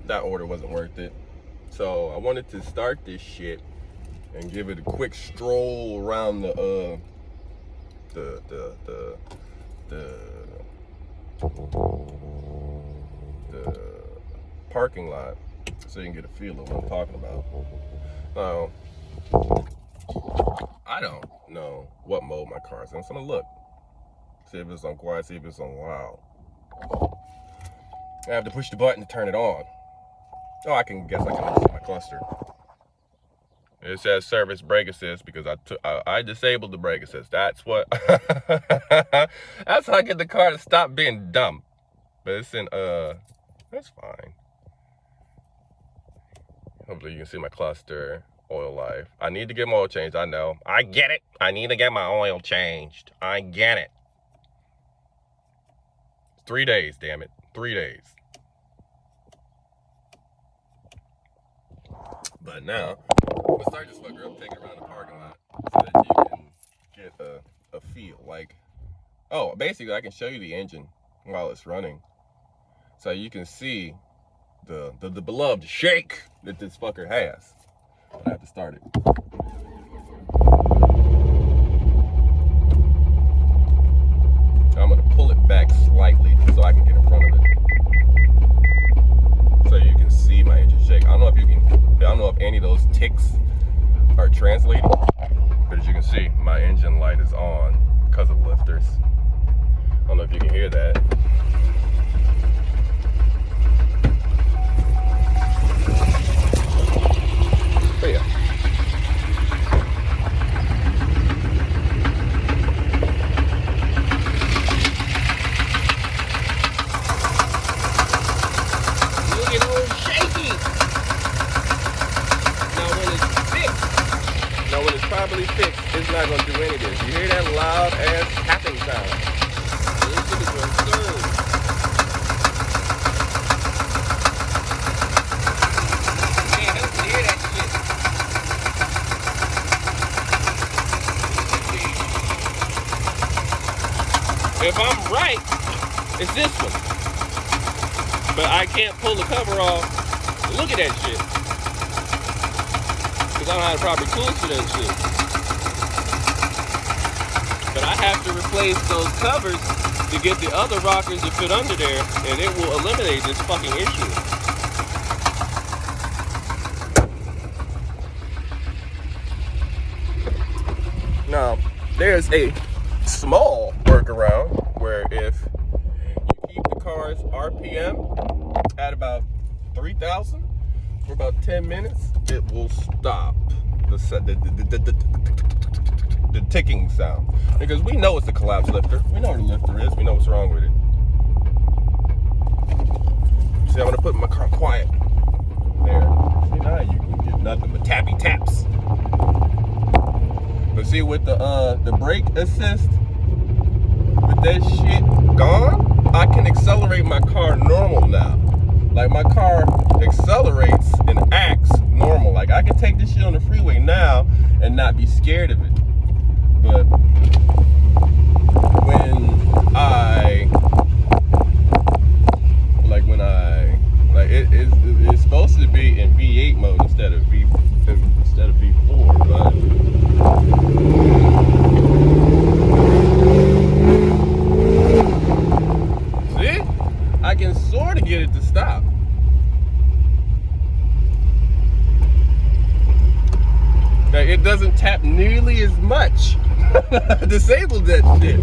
that order wasn't worth it. So I wanted to start this shit and give it a quick stroll around the parking lot so you can get a feel of what I'm talking about. Now, I don't know what mode my car's in, so I'm gonna look. See if it's on quiet, see if it's on loud. I have to push the button to turn it on. Oh, I can adjust my cluster. It says service brake assist because I disabled the brake assist. That's what. That's how I get the car to stop being dumb. But it's in that's fine. Hopefully you can see my cluster, oil life. I need to get my oil changed. I know. I get it. I need to get my oil changed. I get it. 3 days, damn it. 3 days. But now, I'm gonna start this fucker up, take it around the parking lot so that you can get a feel. Like, oh, basically I can show you the engine while it's running. So you can see the beloved shake that this fucker has. I have to start it. I'm gonna pull it back slightly so I can get in front of it. So you can see my engine shake. I don't know if any of those ticks are translating, but as you can see, my engine light is on because of lifters. I don't know if you can hear that. But yeah. Look at old shaky. Now when it's properly fixed, it's not gonna do any of this. You hear that loud ass tapping sound? This shit is absurd. Man, I can hear that shit. If I'm right, it's this one. But I can't pull the cover off. Look at that shit. Because I don't have the proper tools for that shit. But I have to replace those covers to get the other rockers to fit under there, and it will eliminate this fucking issue. Now, there's a small workaround where if you keep the car's RPM at about 3,000 for about 10 minutes, it will stop the ticking sound. Because we know it's a collapse lifter. We know what a lifter is. We know what's wrong with it. See, I'm gonna put my car quiet. There. See, now you can get nothing but tappy taps. But see, with the brake assist, with that shit gone, I can accelerate my car normal now. Like, my car accelerates and acts normal. Like, I can take this shit on the freeway now and not be scared of it. But it's supposed to be in V8 mode instead of V4, but see, I can sort of get it to stop. Now, it doesn't tap nearly as much. I disabled that shit.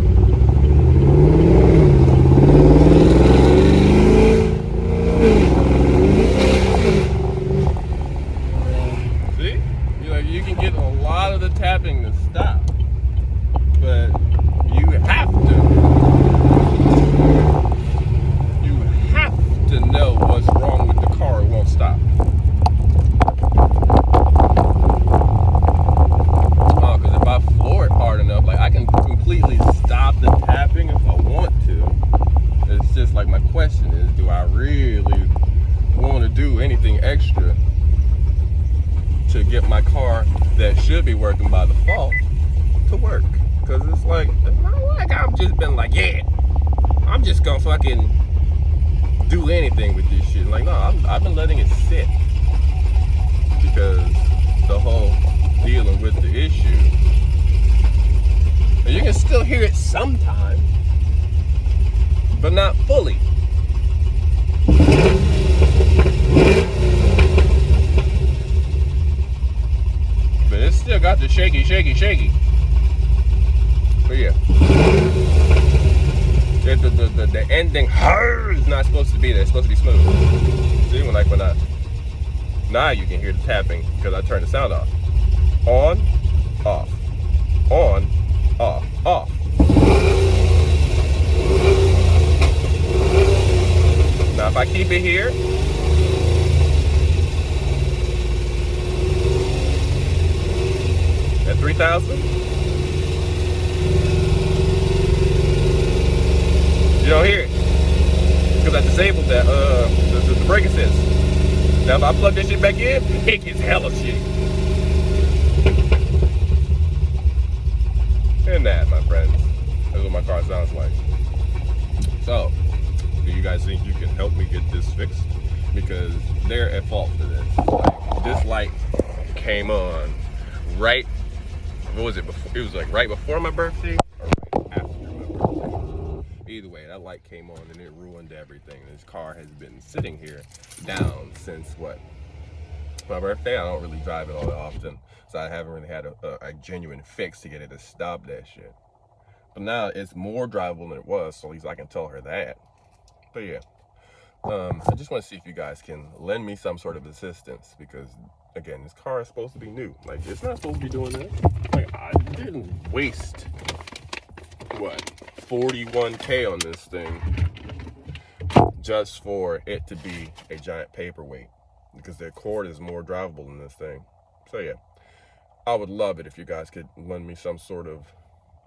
See? You can get a lot of the tapping to stop, but you have to know what's wrong with the car. It won't stop. Because if I floor it hard enough, like, I can completely stop the tapping if I want to. It's just like, my question is, do I really want to do anything extra to get my car that should be working by default to work? Because it's like, it's not like I've just been like, yeah, I'm just gonna fucking do anything with this shit. Like, no, I've been letting it sit because the whole dealing with the issue. And you can still hear it sometimes, but not fully. But it's still got the shaky. But yeah. The ending is not supposed to be there. It's supposed to be smooth. See, when now you can hear the tapping because I turned the sound off. On, off. On, off, off. Now if I keep it here, at 3,000, you don't hear it because I disabled that the brake assist. Now if I plug this shit back in, it gets hella shit. And that, my friends, is what my car sounds like. So, do you guys think you can help me get this fixed? Because they're at fault for this. Like, this light came on right, what was it? It was like right before my birthday or right after my birthday. Either way, that light came on and it ruined everything. This car has been sitting here down since what? My birthday. I don't really drive it all that often, so I haven't really had a genuine fix to get it to stop that shit. But now it's more drivable than it was, so at least I can tell her that. But yeah, I just want to see if you guys can lend me some sort of assistance because, again, this car is supposed to be new. Like, it's not supposed to be doing that. Like, I didn't waste, what, $41K on this thing just for it to be a giant paperweight because the Accord is more drivable than this thing. So yeah, I would love it if you guys could lend me some sort of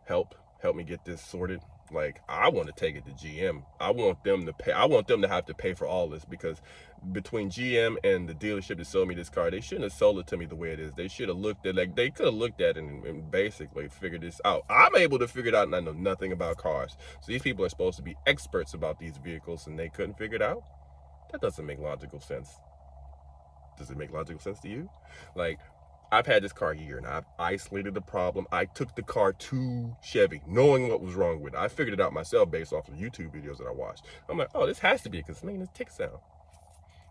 help me get this sorted. Like, I want to take it to GM. I want them to pay. I want them to have to pay for all this because between GM and the dealership that sold me this car, they shouldn't have sold it to me the way it is. They should have looked at, like, they could have looked at it and basically figured this out. I'm able to figure it out and I know nothing about cars. So these people are supposed to be experts about these vehicles and they couldn't figure it out? That doesn't make logical sense. Does it make logical sense to you? Like, I've had this car a year and I've isolated the problem. I took the car to Chevy knowing what was wrong with it. I figured it out myself based off of YouTube videos that I watched. I'm like, oh, this has to be because it's making this tick sound.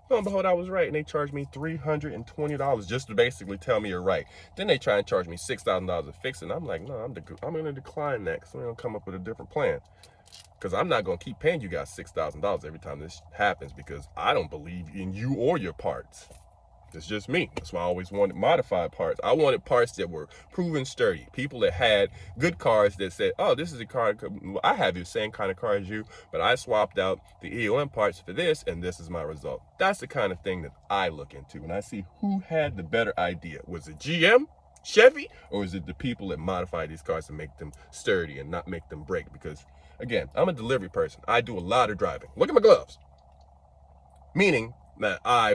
Lo and behold, I was right, and they charged me $320 just to basically tell me you're right. Then they try and charge me $6,000 to fix it, and I'm like, no, I'm going to decline that because I'm going to come up with a different plan. Because I'm not going to keep paying you guys $6,000 every time this happens because I don't believe in you or your parts. It's just me. That's why I always wanted modified parts. I wanted parts that were proven sturdy. People that had good cars that said, oh, this is a car, I have the same kind of car as you, but I swapped out the EOM parts for this, and this is my result. That's the kind of thing that I look into when I see who had the better idea. Was it GM, Chevy, or is it the people that modify these cars to make them sturdy and not make them break? Because, again, I'm a delivery person. I do a lot of driving. Look at my gloves. Meaning that I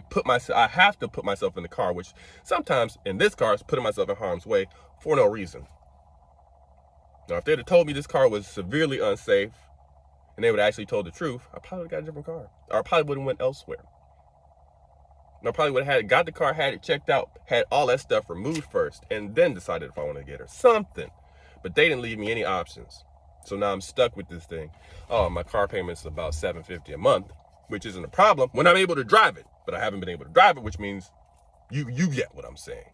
have to put myself in the car, which sometimes in this car is putting myself in harm's way for no reason. Now, if they'd have told me this car was severely unsafe and they would have actually told the truth, I probably would have got a different car. Or I probably would have went elsewhere. And I probably would have got the car, had it checked out, had all that stuff removed first, and then decided if I wanted to get her something. But they didn't leave me any options. So now I'm stuck with this thing. Oh, my car payment's about $750 a month, which isn't a problem when I'm able to drive it. But I haven't been able to drive it, which means you get what I'm saying.